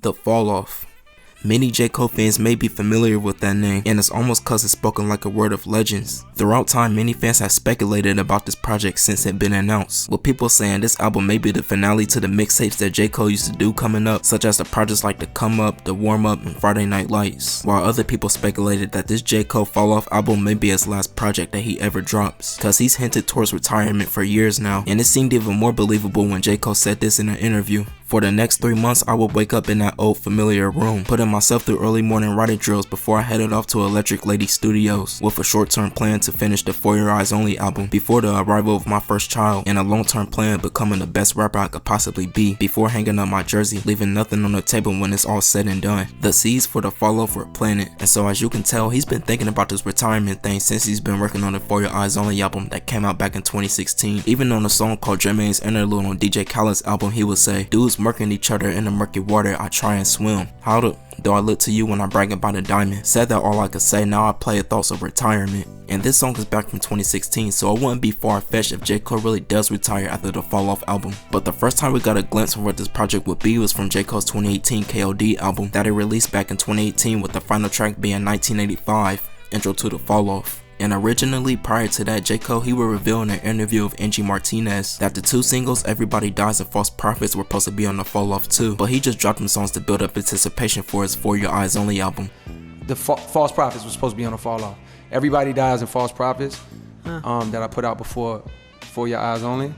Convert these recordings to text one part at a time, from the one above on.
The Fall Off. Many J. Cole fans may be familiar with that name, and it's almost cause it's spoken like a word of legends. Throughout time, many fans have speculated about this project since it been announced, with people saying this album may be the finale to the mixtapes that J. Cole used to do coming up, such as the projects like The Come Up, The Warm Up, and Friday Night Lights, while other people speculated that this J. Cole Fall Off album may be his last project that he ever drops, cause he's hinted towards retirement for years now, and it seemed even more believable when J. Cole said this in an interview. For the next 3 months, I would wake up in that old familiar room, putting myself through early morning writing drills before I headed off to Electric Lady Studios, with a short-term plan to finish the For Your Eyes Only album before the arrival of my first child, and a long-term plan of becoming the best rapper I could possibly be before hanging up my jersey, leaving nothing on the table when it's all said and done. The seeds for the Fall Off were planted, and so as you can tell, he's been thinking about this retirement thing since he's been working on the For Your Eyes Only album that came out back in 2016. Even on a song called Jermaine's Interlude on J.Cole'S album, he would say, "Dudes murking each other in the murky water, I try and swim. How do I look to you when I brag about a diamond? Said that all I could say, now I play thoughts of retirement." And this song is back from 2016, so it wouldn't be far-fetched if J. Cole really does retire after the Fall Off album. But the first time we got a glimpse of what this project would be was from J. Cole's 2018 KOD album that he released back in 2018, with the final track being 1985, Intro to the Fall Off. And originally, prior to that, J. Cole, he would reveal in an interview with Angie Martinez that the two singles, Everybody Dies and False Prophets, were supposed to be on the Fall Off too, but he just dropped them songs to build up anticipation for his For Your Eyes Only album. The False Prophets was supposed to be on the Fall Off. Everybody Dies and False Prophets, that I put out before For Your Eyes Only,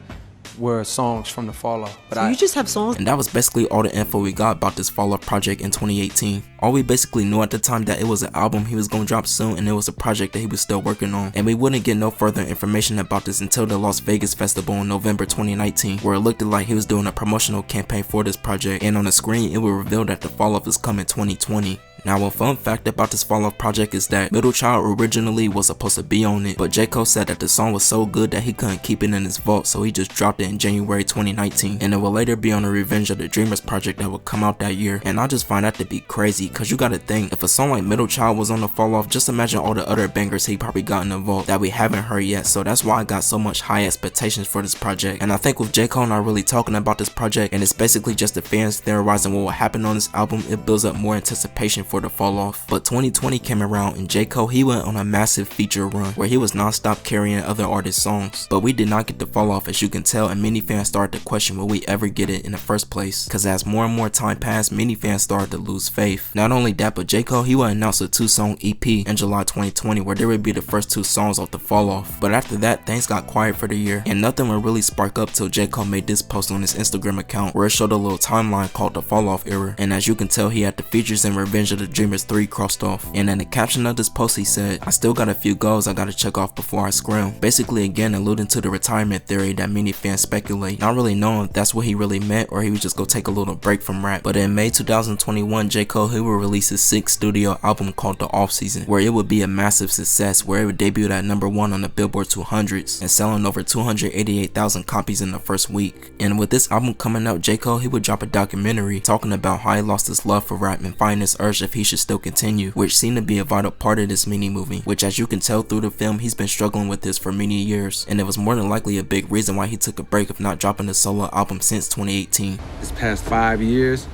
were songs from the Fall Off. But so you just have songs? And that was basically all the info we got about this Fall Off project in 2018. All we basically knew at the time that it was an album he was gonna drop soon, and it was a project that he was still working on. And we wouldn't get no further information about this until the Las Vegas Festival in November 2019, where it looked like he was doing a promotional campaign for this project, and on the screen it would reveal that the Fall Off is coming 2020. Now, a fun fact about this Fall Off project is that Middle Child originally was supposed to be on it, but J. Cole said that the song was so good that he couldn't keep it in his vault, so he just dropped it in January 2019, and it will later be on the Revenge of the Dreamers project that will come out that year. And I just find that to be crazy, cause you gotta think, if a song like Middle Child was on the Fall Off, just imagine all the other bangers he probably got in the vault that we haven't heard yet. So that's why I got so much high expectations for this project. And I think with J. Cole not really talking about this project, and it's basically just the fans theorizing what will happen on this album, it builds up more anticipation for the Fall Off. But 2020 came around, and J. Cole, he went on a massive feature run where he was non-stop carrying other artists' songs. But we did not get the Fall Off, as you can tell, and many fans started to question will we ever get it in the first place, cause as more and more time passed, many fans started to lose faith. Not only that, but J. Cole, he would announce a 2-song EP in July 2020 where there would be the first 2 songs off the Fall Off. But after that, things got quiet for the year, and nothing would really spark up till J. Cole made this post on his Instagram account where it showed a little timeline called the Fall Off era, and as you can tell, he had the features in Revenge of the Dreamers 3 crossed off. And in the caption of this post, he said, "I still got a few goals I gotta check off before I scrim." Basically, again, alluding to the retirement theory that many fans speculate, not really knowing if that's what he really meant or he was just gonna take a little break from rap. But in May 2021, J. Cole, he will release his 6th studio album called The Off Season, where it would be a massive success, where it would debut at #1 on the Billboard 200s and selling over 288,000 copies in the first week. And with this album coming out, J. Cole, he would drop a documentary talking about how he lost his love for rap and finding his urge if he should still continue, which seemed to be a vital part of this mini movie, which as you can tell through the film, he's been struggling with this for many years, and it was more than likely a big reason why he took a break of not dropping a solo album since 2018. This past 5 years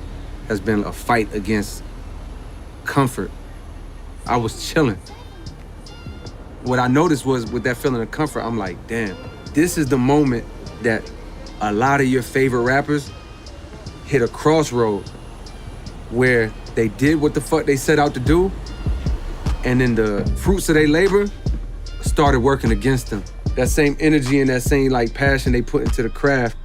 has been a fight against comfort. I was chilling. What I noticed was with that feeling of comfort, I'm like, damn, this is the moment that a lot of your favorite rappers hit a crossroad where they did what the fuck they set out to do, and then the fruits of their labor started working against them. That same energy and that same like passion they put into the craft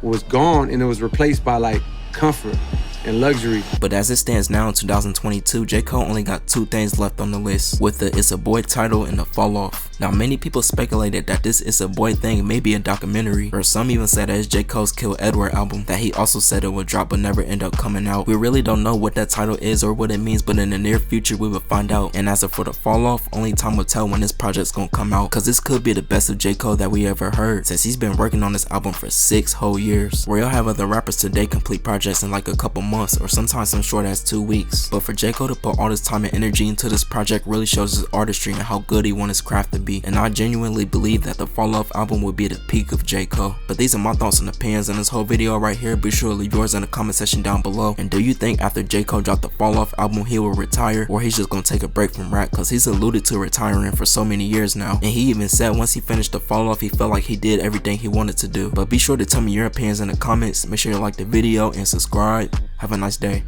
was gone, and it was replaced by like comfort and luxury. But as it stands now in 2022, J. Cole only got 2 things left on the list, with the It's a Boy title and the Fall Off. Now, many people speculated that this It's a Boy thing may be a documentary, or some even said that it's J. Cole's Kill Edward album that he also said it would drop but never end up coming out. We really don't know what that title is or what it means, but in the near future we will find out. And as for the Fall Off, only time will tell when this project's gonna come out, cause this could be the best of J. Cole that we ever heard, since he's been working on this album for 6 whole years, where you'll have other rappers today complete projects in like a couple months, or sometimes some short as 2 weeks. But for J. Cole to put all this time and energy into this project really shows his artistry and how good he wants his craft to be. be, and I genuinely believe that the Fall Off album would be the peak of J. Cole. But these are my thoughts and opinions on this whole video right here. Be sure to leave yours in the comment section down below. And do you think after J. Cole dropped the Fall Off album he will retire, or he's just gonna take a break from rap? Cause he's alluded to retiring for so many years now, and he even said once he finished the Fall Off he felt like he did everything he wanted to do. But be sure to tell me your opinions in the comments. Make sure you like the video and subscribe. Have a nice day.